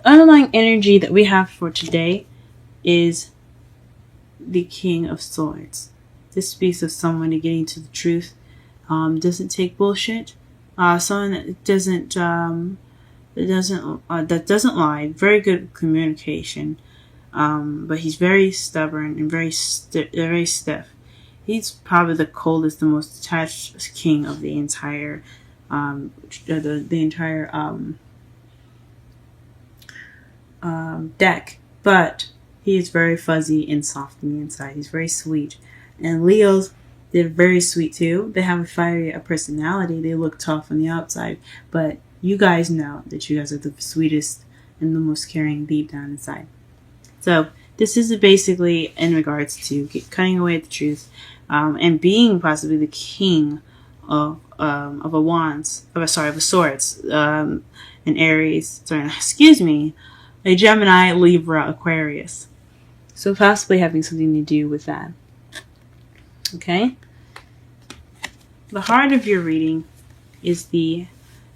underlying energy that we have for today is the King of Swords. This speaks of someone getting to the truth, doesn't take bullshit, someone that doesn't lie. Very good communication, but he's very stubborn and very stiff. He's probably the coldest, the most detached king of the entire deck. But he is very fuzzy and soft on the inside. He's very sweet. And Leos, they're very sweet too. They have a fiery personality. They look tough on the outside, but you guys know that you guys are the sweetest and the most caring deep down inside. So this is basically in regards to cutting away the truth, and being possibly the king of swords, an Aries. A Gemini, Libra, Aquarius. So possibly having something to do with that. Okay. The heart of your reading is the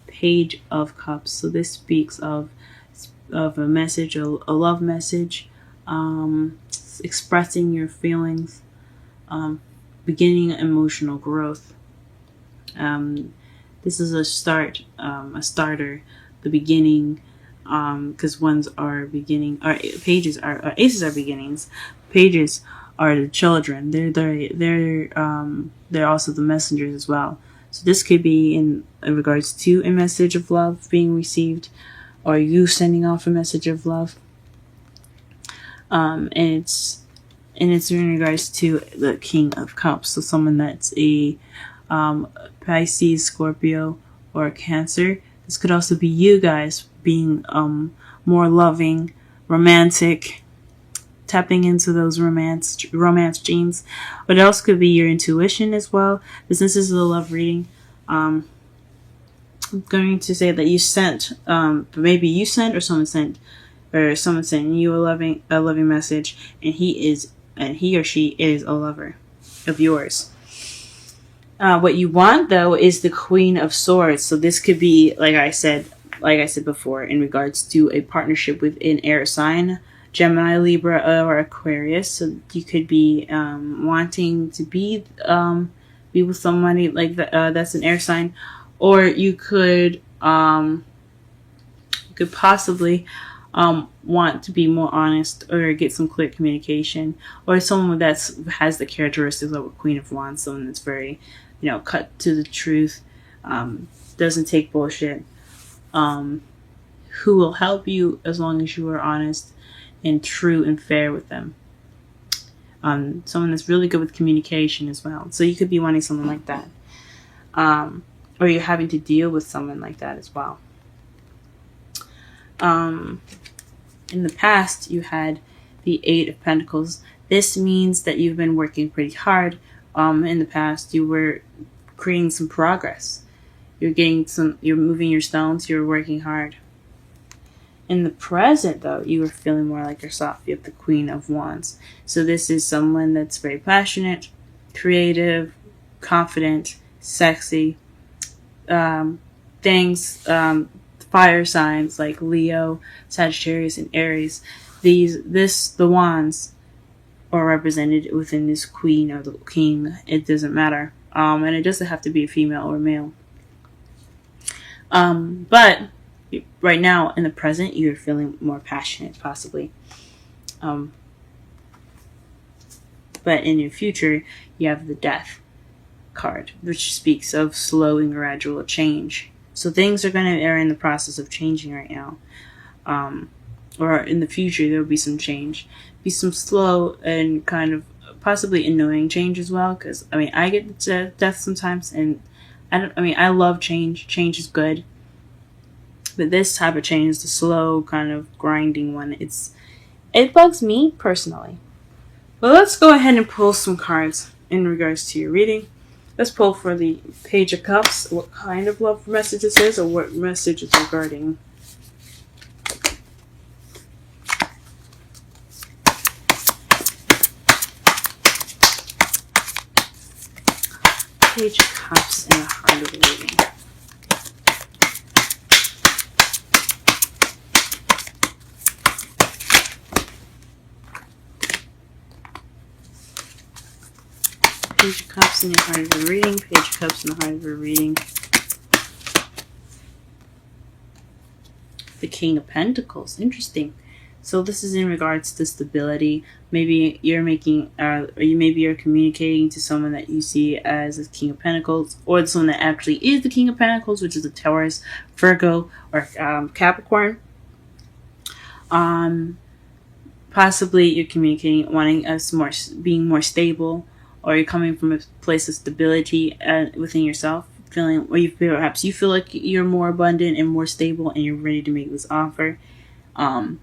Page of Cups. So this speaks of a message, a love message, expressing your feelings, beginning emotional growth. This is a starter, the beginning, because ones are beginning, or pages are aces are beginnings, pages are the children. They're also the messengers as well. So this could be in regards to a message of love being received, or you sending off a message of love. And it's in regards to the King of Cups. So someone that's a Pisces, Scorpio, or Cancer. This could also be you guys being more loving, romantic, tapping into those romance genes. But it also could be your intuition as well. This is a love reading. I'm going to say that you sent, maybe you sent, or someone sent you a loving message, and he or she is a lover of yours. What you want though is the Queen of Swords. So this could be, like I said before, in regards to a partnership with an air sign, Gemini, Libra, or Aquarius. So you could be wanting to be with somebody like that's an air sign, or you could possibly want to be more honest, or get some clear communication, or someone that has the characteristics of a Queen of Wands, someone that's very, cut to the truth, doesn't take bullshit, who will help you as long as you are honest and true and fair with them. Someone that's really good with communication as well. So you could be wanting someone like that, or you're having to deal with someone like that as well. In the past, you had the Eight of Pentacles. This means that you've been working pretty hard. In the past, you were creating some progress. You're moving your stones, you're working hard. In the present, though, you are feeling more like yourself. You have the Queen of Wands. So this is someone that's very passionate, creative, confident, sexy. Fire signs like Leo, Sagittarius, and Aries. The wands are represented within this queen or the king. It doesn't matter. And it doesn't have to be a female or male. But right now, in the present, you're feeling more passionate, possibly. But in your future, you have the Death card, which speaks of slow and gradual change. So things are in the process of changing right now. Or in the future, there will be some change. Be some slow and kind of possibly annoying change as well. Because, I get death sometimes. And I love change. Change is good. But this type of change is the slow, kind of grinding one. It bugs me personally. But let's go ahead and pull some cards in regards to your reading. Let's pull for the Page of Cups, what kind of love message this is, or what message is regarding. Page of Cups and the heart of the reading. Page of Cups in your heart of your reading. Page of Cups in the heart of your reading. The King of Pentacles. Interesting. So this is in regards to stability. Maybe you're making, maybe you're communicating to someone that you see as a King of Pentacles, or someone that actually is the King of Pentacles, which is a Taurus, Virgo, or Capricorn. Possibly you're communicating, wanting us being more stable, or you're coming from a place of stability within yourself, feeling, or perhaps you feel like you're more abundant and more stable, and you're ready to make this offer. Or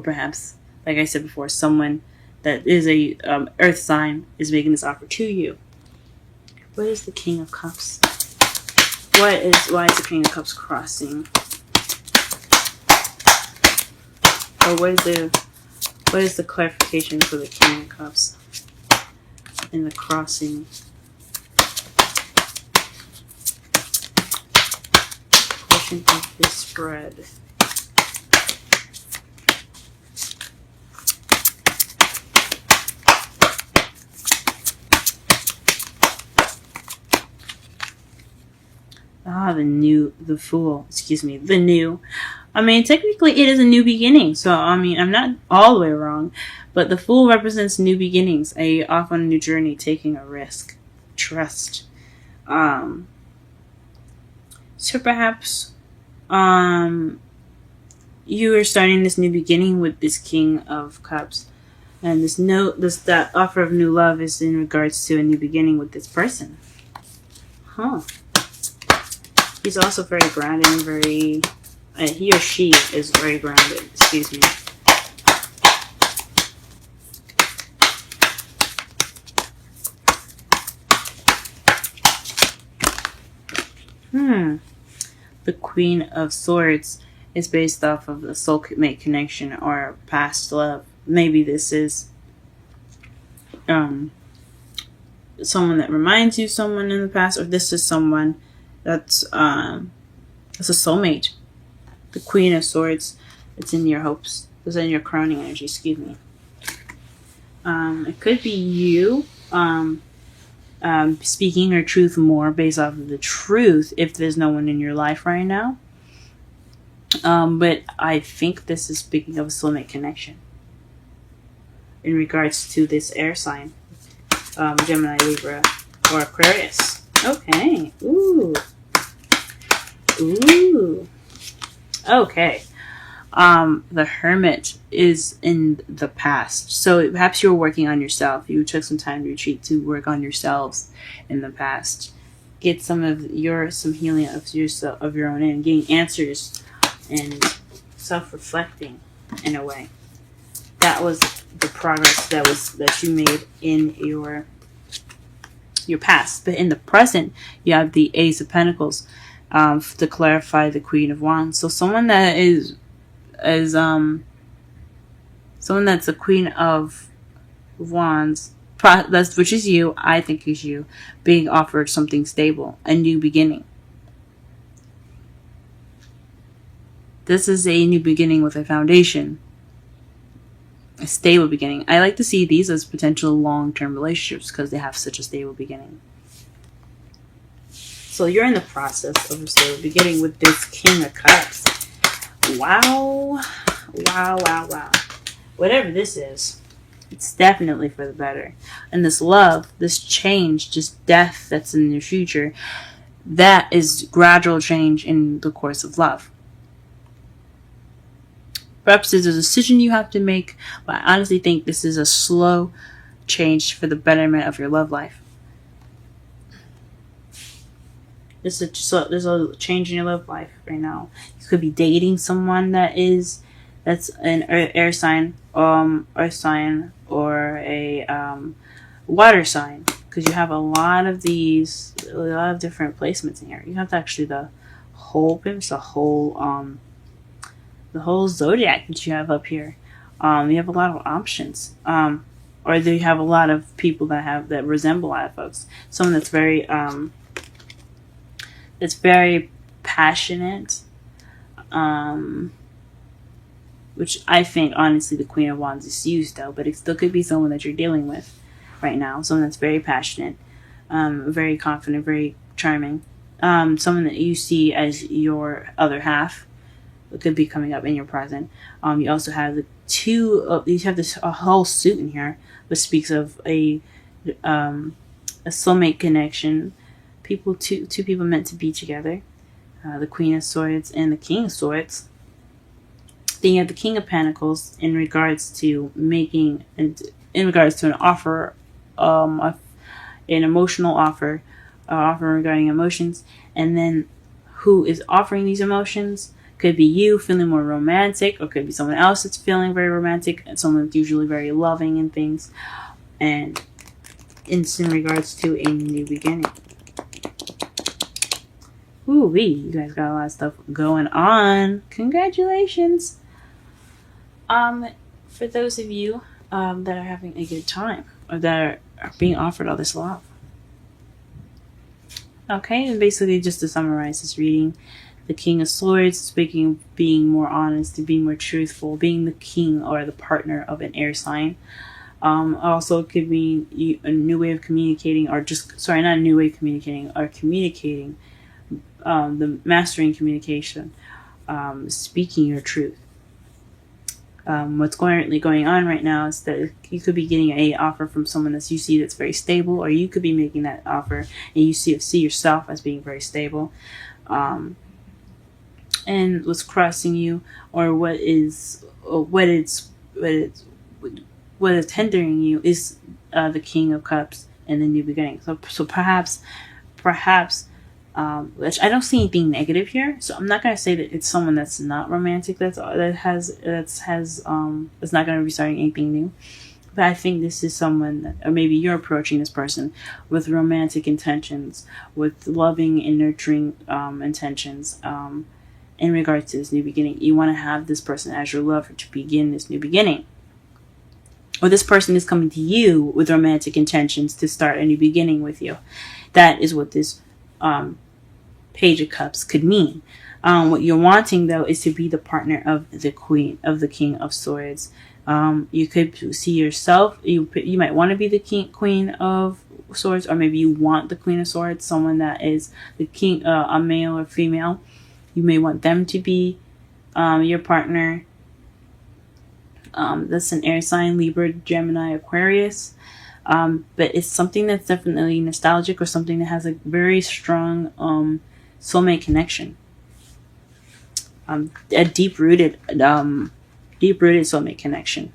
perhaps, like I said before, someone that is a earth sign is making this offer to you. What is the King of Cups? Why is the King of Cups crossing? Or what is the clarification for the King of Cups in the crossing? Portion of this spread. The Fool. The new. I mean, technically it is a new beginning. So, I mean, I'm not all the way wrong. But the Fool represents new beginnings. Off on a new journey, taking a risk. Trust. So perhaps, you are starting this new beginning with this King of Cups. And that offer of new love is in regards to a new beginning with this person. Huh. He's also very grounded and very... he or she is very grounded. Excuse me. The Queen of Swords is based off of the soulmate connection or past love. Maybe this is someone that reminds you of someone in the past, or this is someone that's a soulmate. The Queen of Swords, it's in your hopes. It's in your crowning energy, excuse me. It could be you speaking your truth more based off of the truth if there's no one in your life right now. But I think this is speaking of a soulmate connection in regards to this air sign. Gemini, Libra, or Aquarius. Okay. Ooh. Okay. The Hermit is in the past. So perhaps you were working on yourself. You took some time to retreat to work on yourselves in the past. Get some healing of yourself, of your own, and getting answers and self-reflecting in a way. That was the progress that you made in your past. But in the present, you have the Ace of Pentacles to clarify the Queen of Wands. So someone that is someone that's the Queen of Wands, which is you, I think is you, being offered something stable, a new beginning. This is a new beginning with a foundation. A stable beginning. I like to see these as potential long-term relationships because they have such a stable beginning. So you're in the process of a stable beginning with this King of Cups. Wow. Whatever this is, it's definitely for the better. And this love, this change, just death that's in your future, that is gradual change in the course of love. Perhaps there's a decision you have to make, but I honestly think this is a slow change for the betterment of your love life. There's a change in your love life right now. You could be dating someone that's an air sign, earth sign, or a water sign, because you have a lot of different placements in here. You have actually the whole zodiac that you have up here. You have a lot of options, or you have a lot of people that resemble a lot of folks. Someone that's very passionate, which I think honestly the Queen of Wands is you still, but it still could be someone that you're dealing with. right now. Someone that's very passionate, very confident, very charming. Someone that you see as your other half could be coming up in your present. You also have the two. You have this a whole suit in here, which speaks of a soulmate connection. Two people meant to be together. The Queen of Swords and the King of Swords. Then you have the King of Pentacles in regards to making, in regards to an offer, an emotional offer, offer regarding emotions, and then who is offering these emotions. Could be you feeling more romantic, or could be someone else that's feeling very romantic, and someone that's usually very loving and things. And it's in regards to a new beginning. Ooh-wee, you guys got a lot of stuff going on. Congratulations. For those of you that are having a good time, or that are being offered all this love. Okay, and basically just to summarize this reading, the King of Swords, being more honest, to being more truthful, being the king or the partner of an air sign. Also, it could be a new way of communicating, or not a new way of communicating, or communicating, the mastering communication, speaking your truth. What's currently going on right now is that you could be getting a offer from someone that you see that's very stable, or you could be making that offer and you see yourself as being very stable. And what's crossing you, or what is hindering you, is the King of Cups and the new beginning. So perhaps, which I don't see anything negative here. So I'm not gonna say that it's someone that's not romantic. That's not gonna be starting anything new. But I think this is someone that, or maybe you're approaching this person with romantic intentions, with loving and nurturing intentions. In regards to this new beginning, you want to have this person as your lover to begin this new beginning. Or this person is coming to you with romantic intentions to start a new beginning with you. That is what this Page of Cups could mean. What you're wanting, though, is to be the partner of the King of Swords. You could see yourself. You might want to be the Queen of Swords, or maybe you want the Queen of Swords, someone that is the king, a male or female. You may want them to be your partner. That's an air sign, Libra, Gemini, Aquarius. But it's something that's definitely nostalgic, or something that has a very strong soulmate connection. A deep-rooted soulmate connection.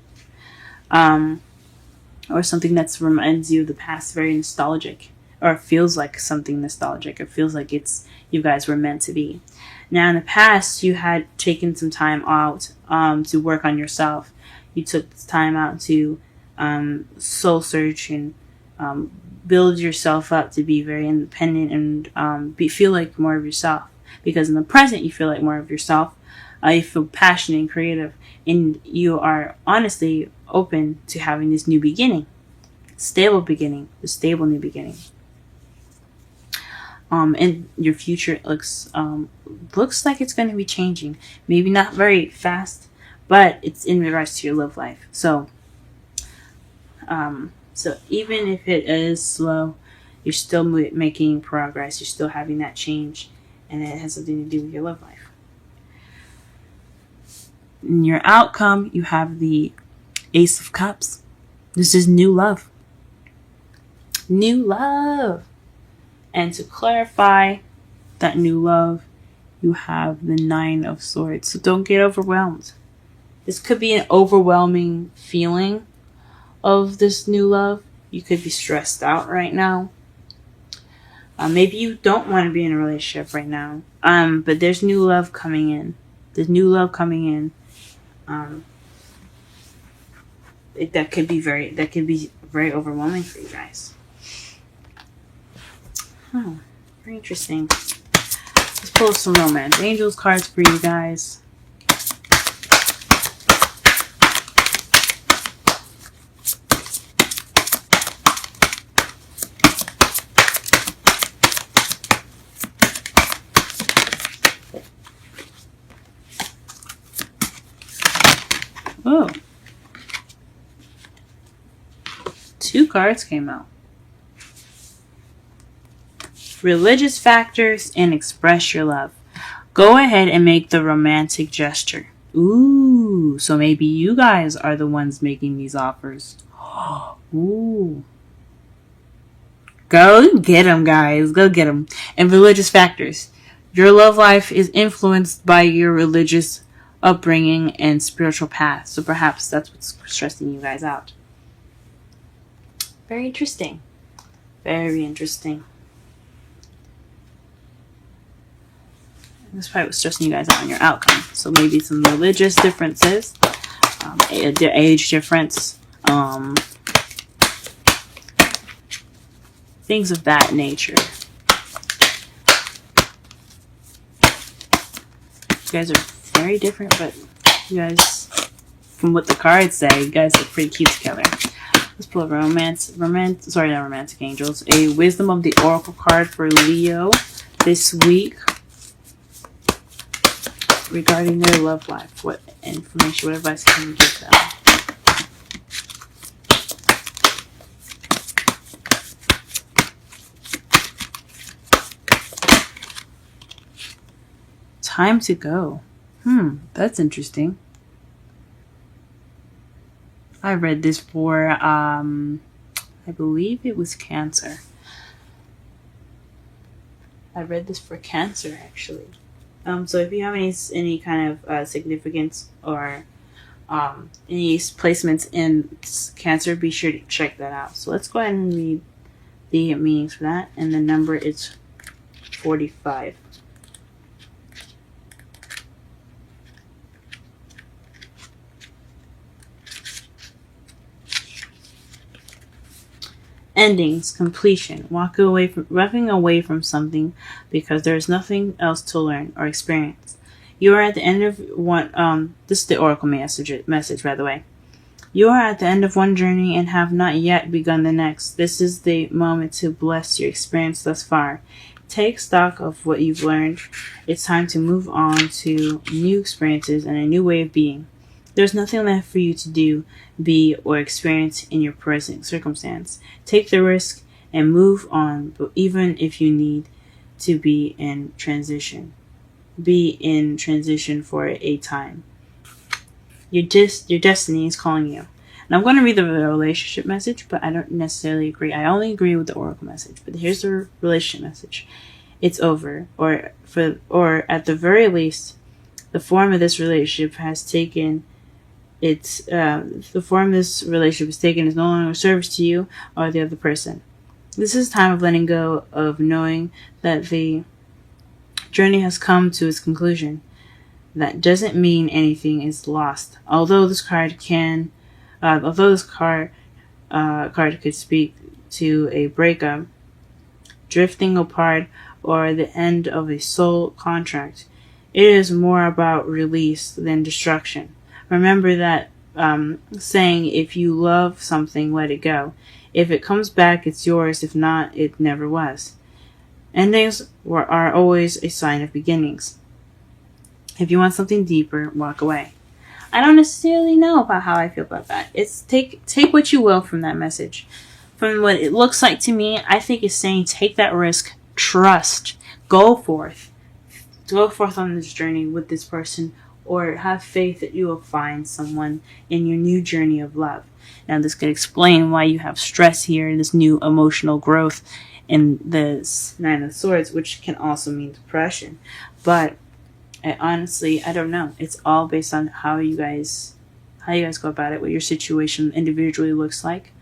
Or something that reminds you of the past, very nostalgic. Or it feels like something nostalgic. It feels like you guys were meant to be. Now, in the past, you had taken some time out to work on yourself. You took time out to soul search and build yourself up to be very independent and feel like more of yourself. Because in the present, you feel like more of yourself. You feel passionate and creative. And you are honestly open to having this new beginning. Stable new beginning. And your future looks like it's going to be changing. Maybe not very fast, but it's in regards to your love life. So even if it is slow, you're still making progress. You're still having that change, and it has something to do with your love life. In your outcome, you have the Ace of Cups. This is new love. New love. And to clarify that new love, you have the Nine of Swords. So don't get overwhelmed. This could be an overwhelming feeling of this new love. You could be stressed out right now. Maybe you don't want to be in a relationship right now. But there's new love coming in. There's new love coming in. That could be very overwhelming for you guys. Oh, very interesting. Let's pull some romance angels cards for you guys. 2 cards came out. Religious factors and express your love. Go ahead and make the romantic gesture. Ooh, so maybe you guys are the ones making these offers. Ooh. Go get them, guys. Go get them. And religious factors. Your love life is influenced by your religious upbringing and spiritual path. So perhaps that's what's stressing you guys out. Very interesting. Very interesting. That's probably what's stressing you guys out on your outcome. So maybe some religious differences, age difference, things of that nature. You guys are very different, but you guys, from what the cards say, you guys look pretty cute together. Let's pull a romantic angels. A wisdom of the oracle card for Leo this week regarding their love life. What information, what advice can you give them? Time to go. That's interesting. I read this for, I believe it was Cancer. I read this for Cancer, actually. So if you have any kind of significance or any placements in Cancer, be sure to check that out. So let's go ahead and read the meanings for that. And the number is 45. Endings, completion, walking away from something because there is nothing else to learn or experience. You are at the end of one. This is the oracle message, by the way. You are at the end of one journey and have not yet begun the next. This is the moment to bless your experience thus far. Take stock of what you've learned. It's time to move on to new experiences and a new way of being. There's nothing left for you to do, be, or experience in your present circumstance. Take the risk and move on, but even if you need to be in transition. Be in transition for a time. Your destiny is calling you. And I'm going to read the relationship message, but I don't necessarily agree. I only agree with the oracle message. But here's the relationship message. It's over, or at the very least, the form of this relationship has taken. The form this relationship is taken is no longer of service to you or the other person. This is time of letting go, of knowing that the journey has come to its conclusion. That doesn't mean anything is lost. Although this card could speak to a breakup, drifting apart, or the end of a soul contract, it is more about release than destruction. Remember that saying, if you love something, let it go. If it comes back, it's yours. If not, it never was. Endings are always a sign of beginnings. If you want something deeper, walk away. I don't necessarily know about how I feel about that. It's take what you will from that message. From what it looks like to me, I think it's saying take that risk, trust, go forth on this journey with this person, or have faith that you will find someone in your new journey of love. Now, this could explain why you have stress here, this new emotional growth in this Nine of Swords, which can also mean depression. But honestly, I don't know. It's all based on how you guys go about it, what your situation individually looks like.